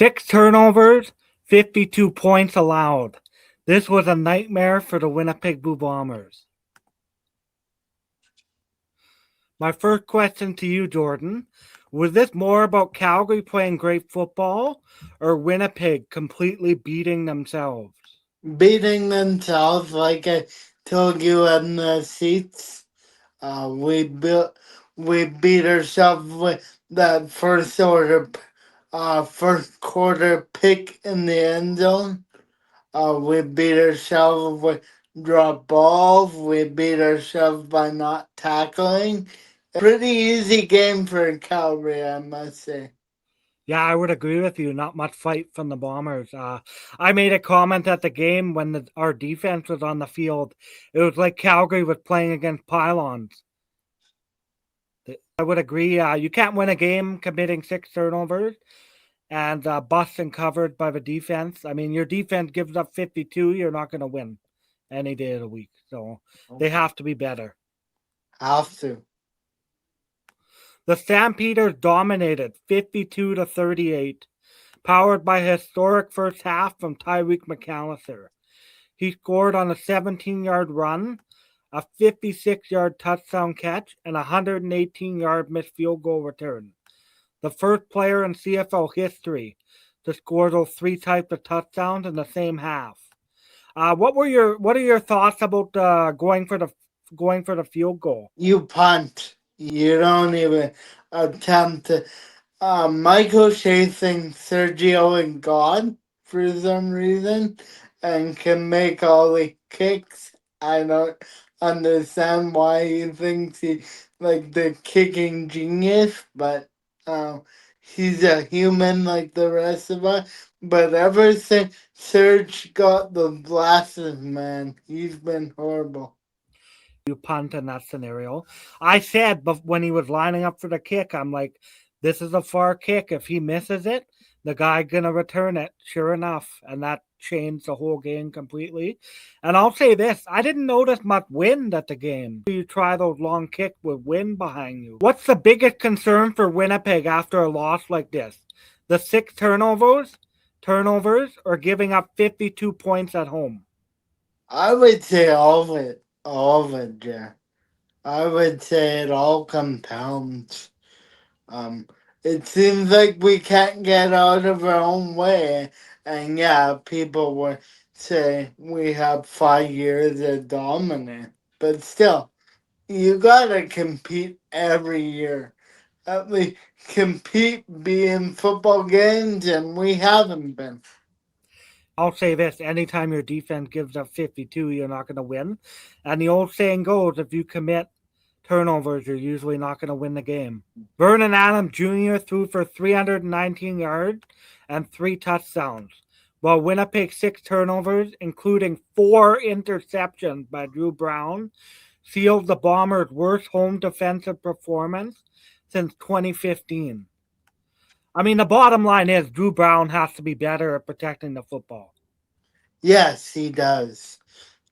6 turnovers, 52 points allowed. This was a nightmare for the Winnipeg Blue Bombers. My first question to you, Jordan, was this more about Calgary playing great football or Winnipeg completely beating themselves? Beating themselves, like I told you in the seats. We beat ourselves with that first quarter pick in the end zone. We beat ourselves with drop balls. We beat ourselves by not tackling. Pretty easy game for Calgary, I must say. Yeah, I would agree with you. Not much fight from the Bombers. I made a comment at the game when our defense was on the field. It was like Calgary was playing against pylons. I would agree. You can't win a game committing 6 turnovers and busting covered by the defense. I mean, your defense gives up 52, you're not going to win any day of the week. So they have to be better. Have to. The Stampeders dominated 52-38, powered by a historic first half from Tyreik McAllister. He scored on a 17-yard run, a 56-yard touchdown catch, and a 118-yard missed field goal return. The first player in CFL history to score those 3 types of touchdowns in the same half. What are your thoughts about going for the field goal? You punt. You don't even attempt to. Michael Shea thinks Sergio and God for some reason and can make all the kicks. I don't understand why he thinks he's like the kicking genius, but he's a human like the rest of us. But ever since Serge got the glasses, man, he's been horrible. You punt in that scenario. I said, but when he was lining up for the kick, I'm like, this is a far kick. If he misses it, the guy gonna return it. Sure enough, and that changed the whole game completely. And I'll say this: I didn't notice much wind at the game. You try those long kicks with wind behind you. What's the biggest concern for Winnipeg after a loss like this? The 6 turnovers, or giving up 52 points at home? I would say all of it, yeah. I would say it all compounds. Um, it seems like we can't get out of our own way, and yeah, people would say we have 5 years of dominance, but still, you gotta compete every year. At least compete, be in football games, and we haven't been. I'll say this: anytime your defense gives up 52, you're not going to win. And the old saying goes, if you commit turnovers, you're usually not going to win the game. Vernon Adams Jr. threw for 319 yards and 3 touchdowns, while Winnipeg's 6 turnovers, including 4 interceptions by Dru Brown, sealed the Bombers' worst home defensive performance since 2015. I mean, the bottom line is Dru Brown has to be better at protecting the football. Yes, he does.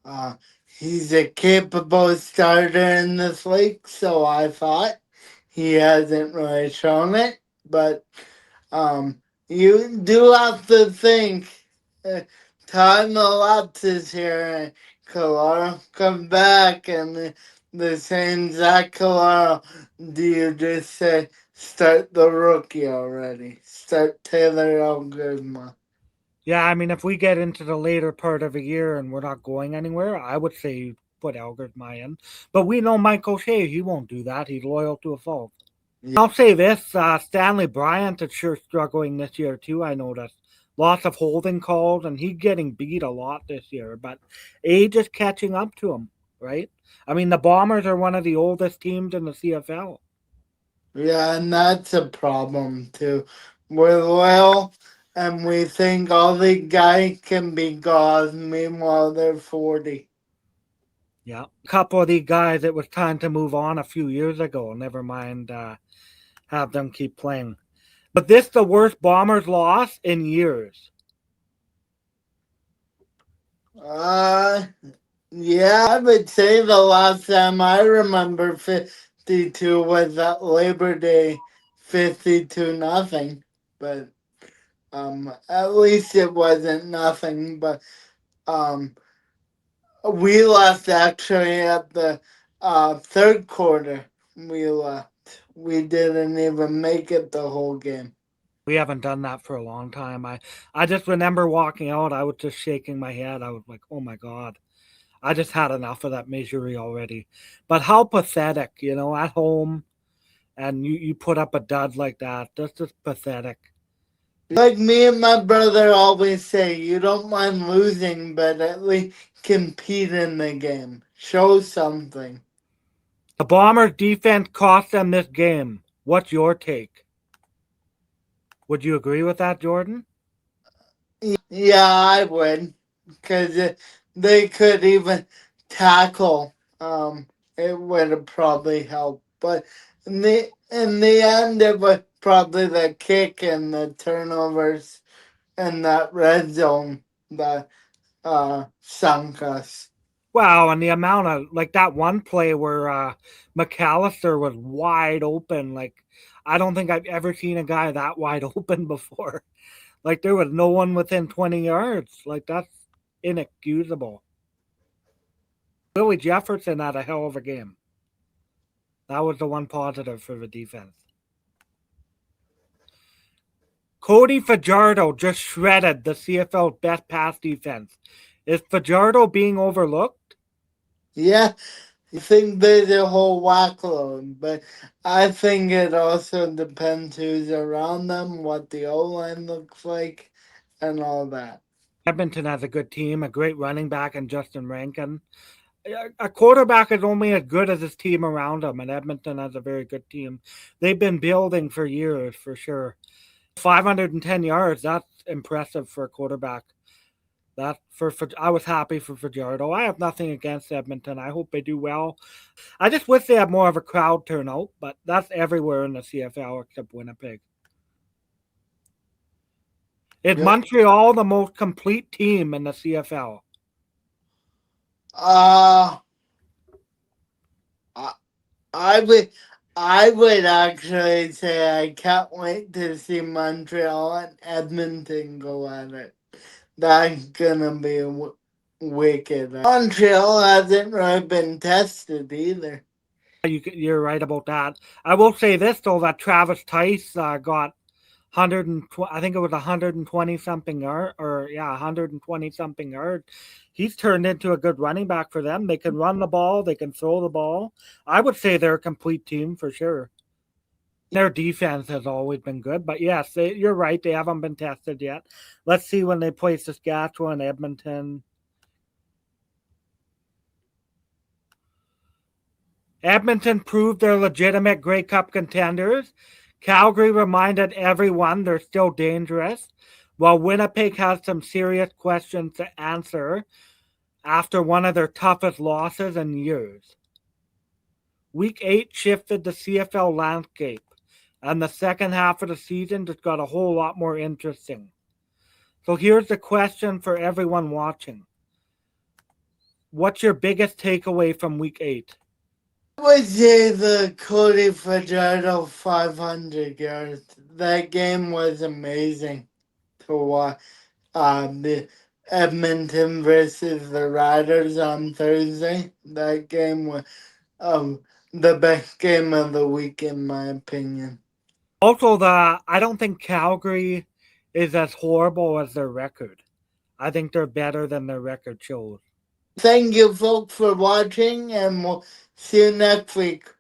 Uh, he's a capable starter in this league, so I thought. He hasn't really shown it, but you do have to think. Uh, Time elapses here, and Kalaro come back, and the same Zach Kalaro. Do you just say start the rookie already? Start Taylor Algoodma. Yeah, I mean, if we get into the later part of the year and we're not going anywhere, I would say put Algertmeyer in. But we know Mike O'Shea, he won't do that. He's loyal to a fault. Yeah. I'll say this, Stanley Bryant is sure struggling this year too, I noticed. Lots of holding calls, and he's getting beat a lot this year. But age is catching up to him, right? I mean, the Bombers are one of the oldest teams in the CFL. Yeah, and that's a problem too. We're loyal, and we think all the guys can be gods. Meanwhile, they're 40. Yeah. A couple of these guys, it was time to move on a few years ago. Never mind have them keep playing. But this the worst Bombers loss in years. Uh, yeah, I would say the last time I remember 52 was that Labor Day 52 nothing. But At least it wasn't nothing, but we left actually at the third quarter. We left. We didn't even make it the whole game. We haven't done that for a long time. I just remember walking out. I was just shaking my head. I was like, oh my God. I just had enough of that misery already. But how pathetic, at home and you put up a dud like that. That's just pathetic. Like me and my brother always say, you don't mind losing, but at least compete in the game. Show something. The Bombers' defense cost them this game. What's your take? Would you agree with that, Jordan? Yeah, I would. Because they could even tackle. It would have probably helped. But in the end, it was probably the kick and the turnovers and that red zone that sunk us. Wow, and the amount of that one play where McAllister was wide open. I don't think I've ever seen a guy that wide open before. There was no one within 20 yards. That's inexcusable. Billy Jefferson had a hell of a game. That was the one positive for the defense. Cody Fajardo just shredded the CFL's best pass defense. Is Fajardo being overlooked? Yeah, I think there's a whole whackload, but I think it also depends who's around them, what the O-line looks like, and all that. Edmonton has a good team, a great running back in Justin Rankin. A quarterback is only as good as his team around him, and Edmonton has a very good team. They've been building for years, for sure. 510 yards, that's impressive for a quarterback. I was happy for Fajardo. I have nothing against Edmonton. I hope they do well. I just wish they had more of a crowd turnout, but that's everywhere in the CFL except Winnipeg. Is Montreal the most complete team in the CFL? I I would actually say I can't wait to see Montreal and Edmonton go at it. That's gonna be wicked. Montreal hasn't really been tested either. You're right about that. I will say this though, that Travis Tice got 120. I think it was 120 something yard, 120 something yard. He's turned into a good running back for them. They can run the ball, they can throw the ball. I would say they're a complete team for sure. Their defense has always been good, but yes, you're right. They haven't been tested yet. Let's see when they play Saskatchewan, Edmonton. Edmonton proved they're legitimate Grey Cup contenders. Calgary reminded everyone they're still dangerous, while Winnipeg has some serious questions to answer after one of their toughest losses in years. Week 8 shifted the CFL landscape, and the second half of the season just got a whole lot more interesting. So here's the question for everyone watching. What's your biggest takeaway from Week 8? I would say the Cody Fajardo 500 yards. That game was amazing to watch. The Edmonton versus the Riders on Thursday. That game was the best game of the week, in my opinion. Also, I don't think Calgary is as horrible as their record. I think they're better than their record shows. Thank you, folks, for watching, and we'll see you next week.